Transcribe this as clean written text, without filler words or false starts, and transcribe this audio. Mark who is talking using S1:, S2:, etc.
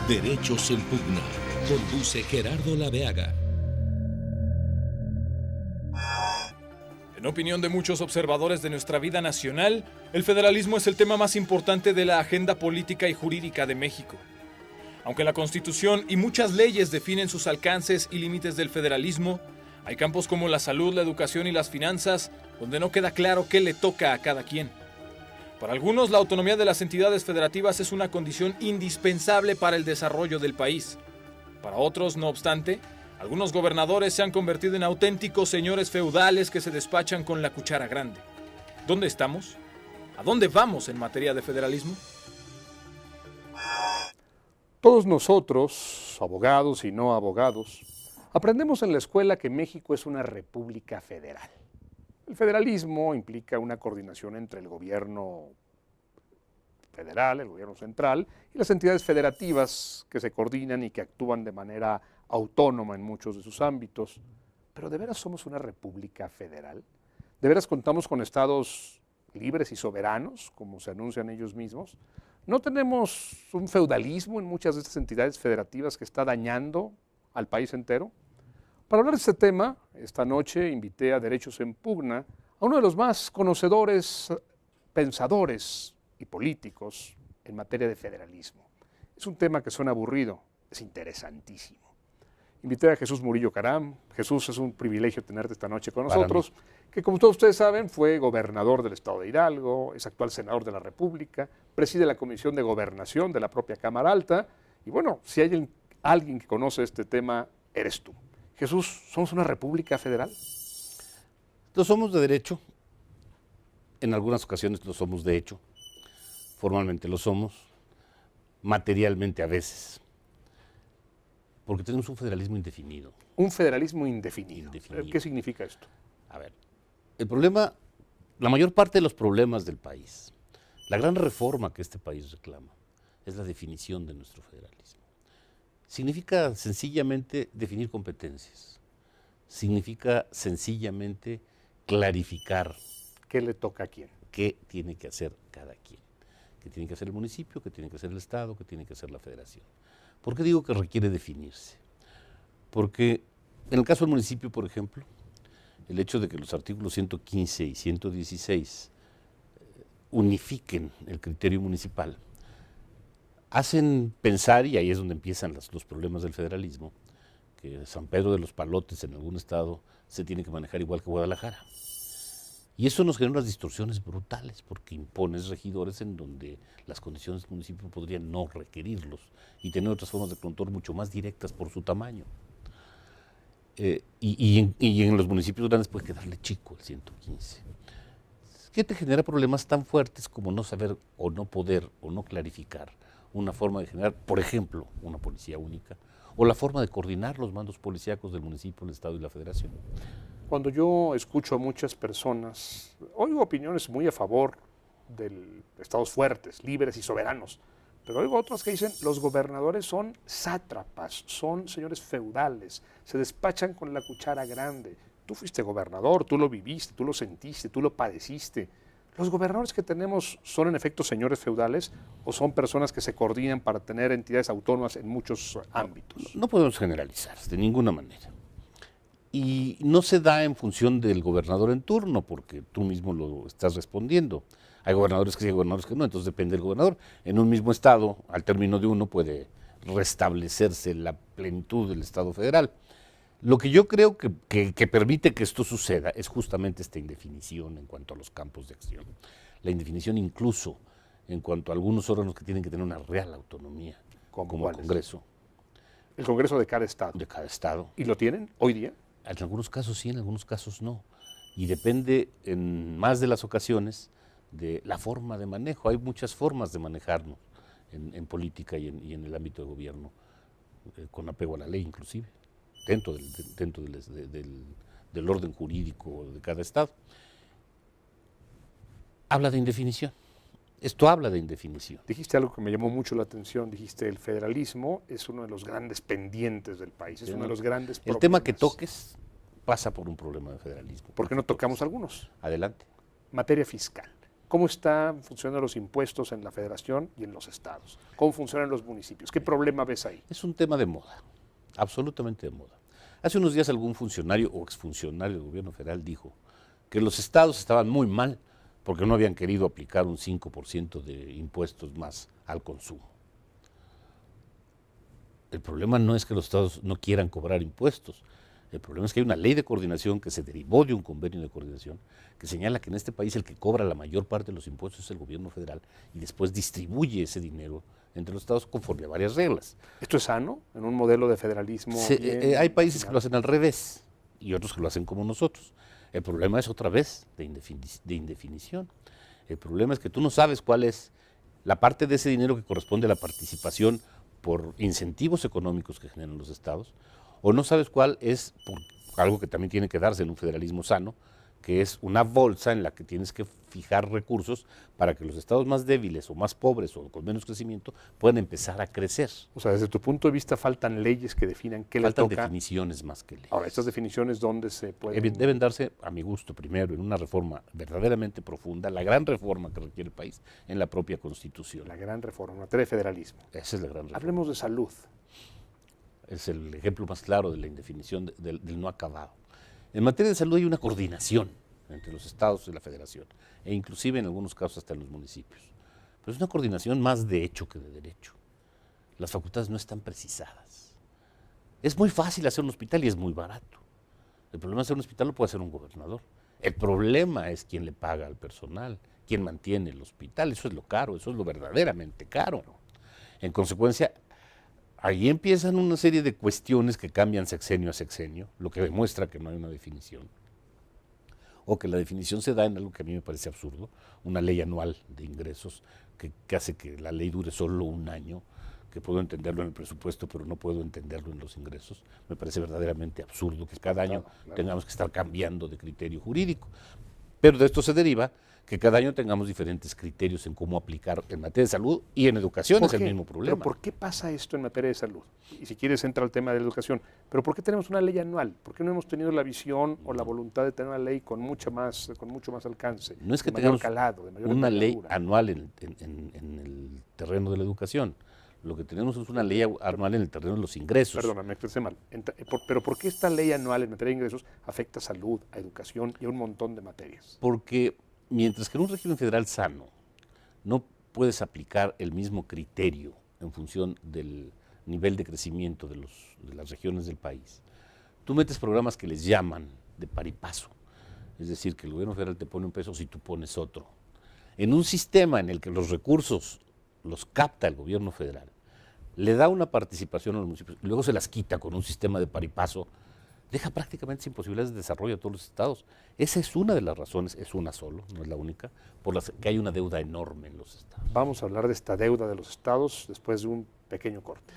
S1: Derechos en Pugna. Conduce Gerardo Laveaga.
S2: En opinión de muchos observadores de nuestra vida nacional, el federalismo es el tema más importante de la agenda política y jurídica de México. Aunque la Constitución y muchas leyes definen sus alcances y límites del federalismo, hay campos como la salud, la educación y las finanzas donde no queda claro qué le toca a cada quien. Para algunos, la autonomía de las entidades federativas es una condición indispensable para el desarrollo del país. Para otros, no obstante, algunos gobernadores se han convertido en auténticos señores feudales que se despachan con la cuchara grande. ¿Dónde estamos? ¿A dónde vamos en materia de federalismo?
S3: Todos nosotros, abogados y no abogados, aprendemos en la escuela que México es una república federal. El federalismo implica una coordinación entre el gobierno federal, el gobierno central y las entidades federativas que se coordinan y que actúan de manera autónoma en muchos de sus ámbitos. ¿Pero de veras somos una república federal? ¿De veras contamos con estados libres y soberanos, como se anuncian ellos mismos? ¿No tenemos un feudalismo en muchas de estas entidades federativas que está dañando al país entero? Para hablar de este tema, esta noche invité a Derechos en Pugna a uno de los más conocedores, pensadores y políticos en materia de federalismo. Es un tema que suena aburrido, es interesantísimo. Invité a Jesús Murillo Caram. Jesús, es un privilegio tenerte esta noche con nosotros, que como todos ustedes saben fue gobernador del estado de Hidalgo, es actual senador de la República, preside la Comisión de Gobernación de la propia Cámara Alta, y bueno, si hay alguien que conoce este tema, eres tú. Jesús, ¿somos una república federal?
S4: Lo somos de derecho, en algunas ocasiones lo somos de hecho, formalmente lo somos, materialmente a veces, porque tenemos un federalismo indefinido.
S3: Un federalismo indefinido. ¿Qué significa esto?
S4: A ver, el problema, la mayor parte de los problemas del país, la gran reforma que este país reclama, es la definición de nuestro federalismo. Significa sencillamente definir competencias, significa sencillamente clarificar
S3: ¿qué le toca a quién?
S4: ¿Qué tiene que hacer cada quien? ¿Qué tiene que hacer el municipio? ¿Qué tiene que hacer el Estado? ¿Qué tiene que hacer la Federación? ¿Por qué digo que requiere definirse? Porque en el caso del municipio, por ejemplo, el hecho de que los artículos 115 y 116 unifiquen el criterio municipal, hacen pensar, y ahí es donde empiezan los problemas del federalismo, que San Pedro de los Palotes en algún estado se tiene que manejar igual que Guadalajara. Y eso nos genera unas distorsiones brutales, porque impones regidores en donde las condiciones del municipio podrían no requerirlos y tener otras formas de control mucho más directas por su tamaño. Y en los municipios grandes puede quedarle chico el 115. ¿Qué te genera problemas tan fuertes como no saber o no poder o no clarificar una forma de generar, por ejemplo, una policía única, o la forma de coordinar los mandos policíacos del municipio, el Estado y la Federación?
S3: Cuando yo escucho a muchas personas, oigo opiniones muy a favor de estados fuertes, libres y soberanos, pero oigo otras que dicen los gobernadores son sátrapas, son señores feudales, se despachan con la cuchara grande. Tú fuiste gobernador, tú lo viviste, tú lo sentiste, tú lo padeciste. ¿Los gobernadores que tenemos son en efecto señores feudales o son personas que se coordinan para tener entidades autónomas en muchos ámbitos?
S4: No podemos generalizar de ninguna manera. Y no se da en función del gobernador en turno, porque tú mismo lo estás respondiendo. Hay gobernadores que sí, hay gobernadores que no, entonces depende del gobernador. En un mismo estado, al término de uno, puede restablecerse la plenitud del Estado federal. Lo que yo creo que permite que esto suceda es justamente esta indefinición en cuanto a los campos de acción. La indefinición incluso en cuanto a algunos órganos que tienen que tener una real autonomía, como el Congreso.
S3: El Congreso de cada estado.
S4: De cada estado.
S3: ¿Y lo tienen hoy día?
S4: En algunos casos sí, en algunos casos no. Y depende en más de las ocasiones de la forma de manejo. Hay muchas formas de manejarnos en política y en el ámbito de gobierno, con apego a la ley inclusive, dentro del orden jurídico de cada estado. Habla de indefinición. Esto habla de indefinición.
S3: Dijiste algo que me llamó mucho la atención, dijiste el federalismo es uno de los grandes pendientes del país, es uno de los grandes problemas.
S4: El tema que toques pasa por un problema de federalismo.
S3: ¿Por qué no tocamos algunos?
S4: Adelante.
S3: Materia fiscal. ¿Cómo están funcionando los impuestos en la federación y en los estados? ¿Cómo funcionan los municipios? ¿Qué problema ves ahí?
S4: Es un tema de moda, absolutamente de moda. Hace unos días algún funcionario o exfuncionario del gobierno federal dijo que los estados estaban muy mal porque no habían querido aplicar un 5% de impuestos más al consumo. El problema no es que los estados no quieran cobrar impuestos. El problema es que hay una ley de coordinación que se derivó de un convenio de coordinación que señala que en este país el que cobra la mayor parte de los impuestos es el gobierno federal y después distribuye ese dinero entre los estados conforme a varias reglas.
S3: ¿Esto es sano en un modelo de federalismo?
S4: Hay países que lo hacen al revés y otros que lo hacen como nosotros. El problema es otra vez de indefinición. El problema es que tú no sabes cuál es la parte de ese dinero que corresponde a la participación por incentivos económicos que generan los estados, o no sabes cuál es por algo que también tiene que darse en un federalismo sano, que es una bolsa en la que tienes que fijar recursos para que los estados más débiles o más pobres o con menos crecimiento puedan empezar a crecer.
S3: O sea, desde tu punto de vista faltan leyes que definan qué le toca.
S4: Faltan definiciones más que leyes.
S3: Ahora, estas definiciones, ¿dónde se pueden...?
S4: Deben darse, a mi gusto, primero en una reforma verdaderamente profunda, la gran reforma que requiere el país, en la propia Constitución.
S3: La gran reforma, en materia de federalismo.
S4: Esa es la gran reforma.
S3: Hablemos de salud.
S4: Es el ejemplo más claro de la indefinición del no acabado. En materia de salud hay una coordinación entre los estados y la federación, e inclusive en algunos casos hasta en los municipios. Pero es una coordinación más de hecho que de derecho. Las facultades no están precisadas. Es muy fácil hacer un hospital y es muy barato. El problema de hacer un hospital lo puede hacer un gobernador. El problema es quién le paga al personal, quién mantiene el hospital. Eso es lo caro, eso es lo verdaderamente caro. En consecuencia, ahí empiezan una serie de cuestiones que cambian sexenio a sexenio, lo que demuestra que no hay una definición, o que la definición se da en algo que a mí me parece absurdo, una ley anual de ingresos que hace que la ley dure solo un año, que puedo entenderlo en el presupuesto, pero no puedo entenderlo en los ingresos. Me parece verdaderamente absurdo que cada año tengamos que estar cambiando de criterio jurídico. Pero de esto se deriva que cada año tengamos diferentes criterios en cómo aplicar en materia de salud y en educación es el mismo problema.
S3: ¿Pero por qué pasa esto en materia de salud? Y si quieres entra al tema de la educación. ¿Pero por qué tenemos una ley anual? ¿Por qué no hemos tenido la visión o la voluntad de tener una ley con mucho más alcance?
S4: No es que
S3: de mayor
S4: tengamos
S3: calado, de mayor
S4: una ley
S3: envergadura?
S4: anual en el terreno de la educación. Lo que tenemos es una ley anual en el terreno de los ingresos.
S3: Perdona, me expresé mal. Pero ¿por qué esta ley anual en materia de ingresos afecta a salud, a educación y a un montón de materias?
S4: Porque mientras que en un régimen federal sano no puedes aplicar el mismo criterio en función del nivel de crecimiento de las regiones del país, tú metes programas que les llaman de par y paso. Es decir, que el gobierno federal te pone un peso si tú pones otro. En un sistema en el que los recursos los capta el gobierno federal, le da una participación a los municipios y luego se las quita con un sistema de par y paso, deja prácticamente sin posibilidades de desarrollo a todos los estados. Esa es una de las razones, es una solo, no es la única, por las que hay una deuda enorme en los estados.
S3: Vamos a hablar de esta deuda de los estados después de un pequeño corte.